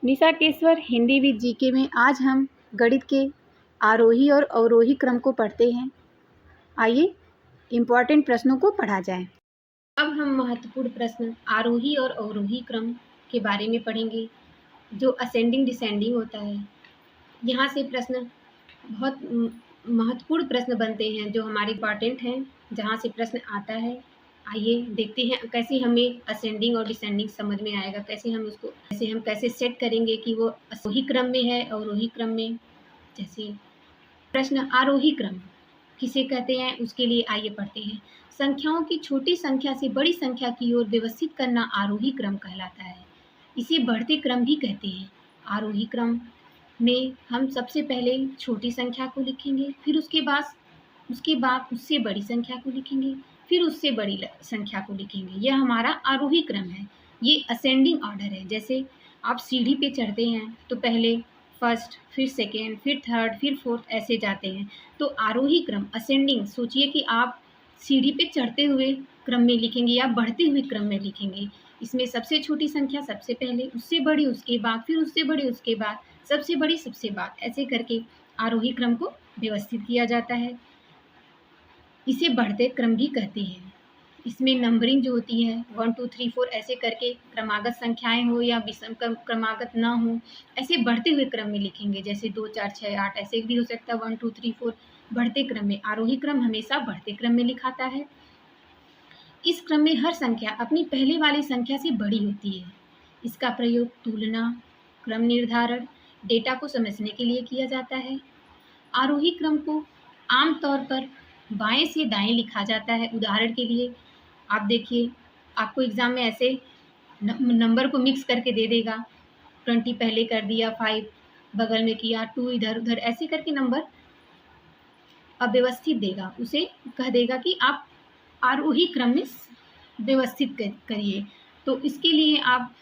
Nisha केसवर Hindi with GK में आज हम गणित के आरोही और अवरोही क्रम को पढ़ते हैं। आइए इम्पॉर्टेंट प्रश्नों को पढ़ा जाए। अब हम महत्वपूर्ण प्रश्न आरोही और अवरोही क्रम के बारे में पढ़ेंगे, जो असेंडिंग डिसेंडिंग होता है। यहाँ से प्रश्न बहुत महत्वपूर्ण प्रश्न बनते हैं, जो हमारे इम्पॉर्टेंट हैं, जहाँ से प्रश्न आता है। आइए देखते हैं कैसे हमें असेंडिंग और डिसेंडिंग समझ में आएगा, कैसे हम कैसे सेट करेंगे कि वो आरोही क्रम में है अवरोही क्रम में। जैसे प्रश्न आरोही क्रम किसे कहते हैं, उसके लिए आइए पढ़ते हैं। संख्याओं की छोटी संख्या से बड़ी संख्या की ओर व्यवस्थित करना आरोही क्रम कहलाता है। इसे बढ़ते क्रम भी कहते हैं। आरोही क्रम में हम सबसे पहले छोटी संख्या को लिखेंगे, फिर उसके बाद उससे बड़ी संख्या को लिखेंगे, फिर उससे बड़ी संख्या को लिखेंगे। यह हमारा आरोही क्रम है। ये असेंडिंग ऑर्डर है। जैसे आप सीढ़ी पे चढ़ते हैं तो पहले फर्स्ट, फिर सेकेंड, फिर थर्ड, फिर फोर्थ, ऐसे जाते हैं। तो आरोही क्रम असेंडिंग, सोचिए कि आप सीढ़ी पे चढ़ते हुए क्रम में लिखेंगे या बढ़ते हुए क्रम में लिखेंगे। इसमें सबसे छोटी संख्या सबसे पहले, उससे बड़ी उसके बाद, फिर उससे बड़ी उसके बाद, सबसे बड़ी सबसे बाद, ऐसे करके आरोही क्रम को व्यवस्थित किया जाता है। इसे बढ़ते क्रम भी कहते हैं। इसमें नंबरिंग जो होती है 1 2 3 4 ऐसे करके क्रमागत संख्याएं हो या विषम क्रमागत ना हो, ऐसे बढ़ते हुए क्रम में लिखेंगे। जैसे 2 4 6 8 ऐसे भी हो सकता है, 1 2 3 4 बढ़ते क्रम में। आरोही क्रम हमेशा बढ़ते क्रम में लिखाता है। इस क्रम में हर संख्या अपनी पहले वाली संख्या से बड़ी होती है। इसका प्रयोग तुलना, क्रम निर्धारण, डेटा को समझने के लिए किया जाता है। आरोही क्रम को आमतौर पर बाएं से दाएं लिखा जाता है। उदाहरण के लिए आप देखिए, आपको एग्जाम में ऐसे नंबर को मिक्स करके दे देगा। 20 पहले कर दिया, 5 बगल में किया, 2 इधर उधर, ऐसे करके नंबर अव्यवस्थित देगा। उसे कह देगा कि आप आरोही क्रम में व्यवस्थित करिए। तो इसके लिए आप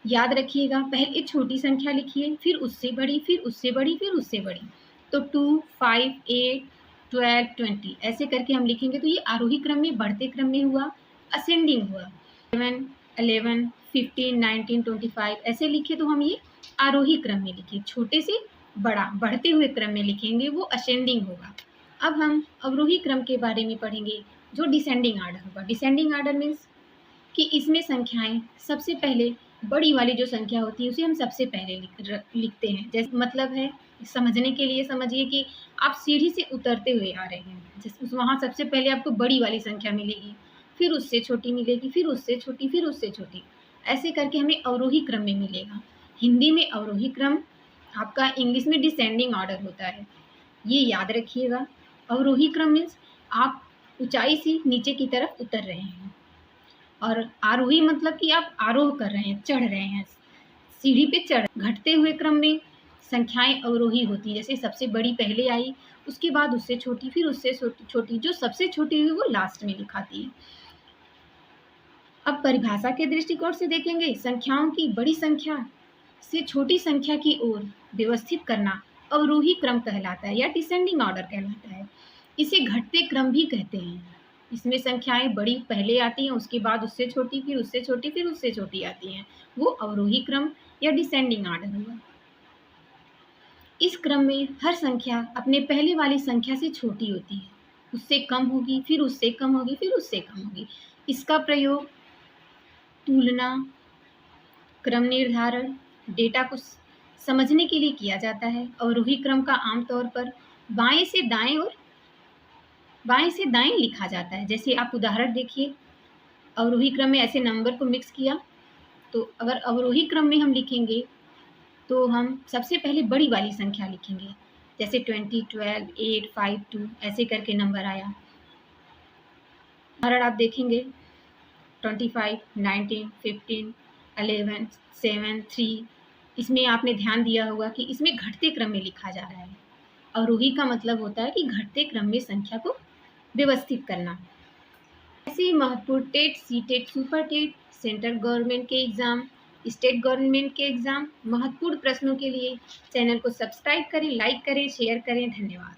याद रखिएगा, पहले छोटी संख्या लिखिए, फिर उससे बड़ी, फिर उससे बड़ी, फिर उससे बड़ी। तो 2 5 8 12 20 ऐसे करके हम लिखेंगे। तो ये आरोही क्रम में बढ़ते क्रम में हुआ, असेंडिंग हुआ। 7 11 15 19 25 ऐसे लिखे तो हम ये आरोही क्रम में लिखे। छोटे से बड़ा बढ़ते हुए क्रम में लिखेंगे, वो असेंडिंग होगा। अब हम अवरोही क्रम के बारे में पढ़ेंगे, जो डिसेंडिंग आर्डर होगा। डिसेंडिंग आर्डर मीन्स कि इसमें संख्याएं सबसे पहले, बड़ी वाली जो संख्या होती है उसे हम सबसे पहले लिखते हैं। जैसे मतलब है, समझने के लिए समझिए कि आप सीढ़ी से उतरते हुए आ रहे हैं, जैसे वहाँ सबसे पहले आपको बड़ी वाली संख्या मिलेगी, फिर उससे छोटी मिलेगी, फिर उससे छोटी, फिर उससे छोटी, ऐसे करके हमें अवरोही क्रम में मिलेगा। हिंदी में अवरोही क्रम आपका, इंग्लिश में डिसेंडिंग ऑर्डर होता है। ये याद रखिएगा। अवरोही क्रम मीन्स आप ऊंचाई से नीचे की तरफ उतर रहे हैं, और आरोही मतलब कि आप आरोह कर रहे हैं, चढ़ रहे हैं, सीढ़ी पे चढ़। घटते हुए क्रम में संख्याएं अवरोही होती है। जैसे सबसे बड़ी पहले आई, उसके बाद उससे छोटी, फिर उससे छोटी, जो सबसे छोटी हुई वो लास्ट में लिखाती है। अब परिभाषा के दृष्टिकोण से देखेंगे, संख्याओं की बड़ी संख्या से छोटी संख्या की ओर व्यवस्थित करना अवरोही क्रम कहलाता है या डिसेंडिंग ऑर्डर कहलाता है। इसे घटते क्रम भी कहते हैं। इसमें संख्याएं बड़ी पहले आती हैं, उसके बाद उससे छोटी, फिर उससे छोटी, फिर उससे छोटी आती हैं, वो अवरोही क्रम या डिसेंडिंग ऑर्डर हुआ। इस क्रम में हर संख्या अपने पहले वाली संख्या से छोटी होती है, उससे कम होगी, फिर उससे कम होगी, फिर उससे कम होगी। इसका प्रयोग तुलना, क्रम निर्धारण, डेटा को समझने के लिए किया जाता है। अवरोही क्रम का आमतौर पर बाएं से दाएं लिखा जाता है। जैसे आप उदाहरण देखिए, अवरोही क्रम में ऐसे नंबर को मिक्स किया, तो अगर अवरोही क्रम में हम लिखेंगे तो हम सबसे पहले बड़ी वाली संख्या लिखेंगे। जैसे 20 12 8 5 2 ऐसे करके नंबर आया। उदाहरण आप देखेंगे 25 19 15 11 7 3। इसमें आपने ध्यान दिया होगा कि इसमें घटते क्रम में लिखा जा रहा है। अवरोही का मतलब होता है कि घटते क्रम में संख्या को व्यवस्थित करना। ऐसे महत्वपूर्ण TET, CTET, super TET, central government के एग्जाम, स्टेट गवर्नमेंट के एग्जाम, महत्वपूर्ण प्रश्नों के लिए चैनल को सब्सक्राइब करें, लाइक करें, शेयर करें। धन्यवाद।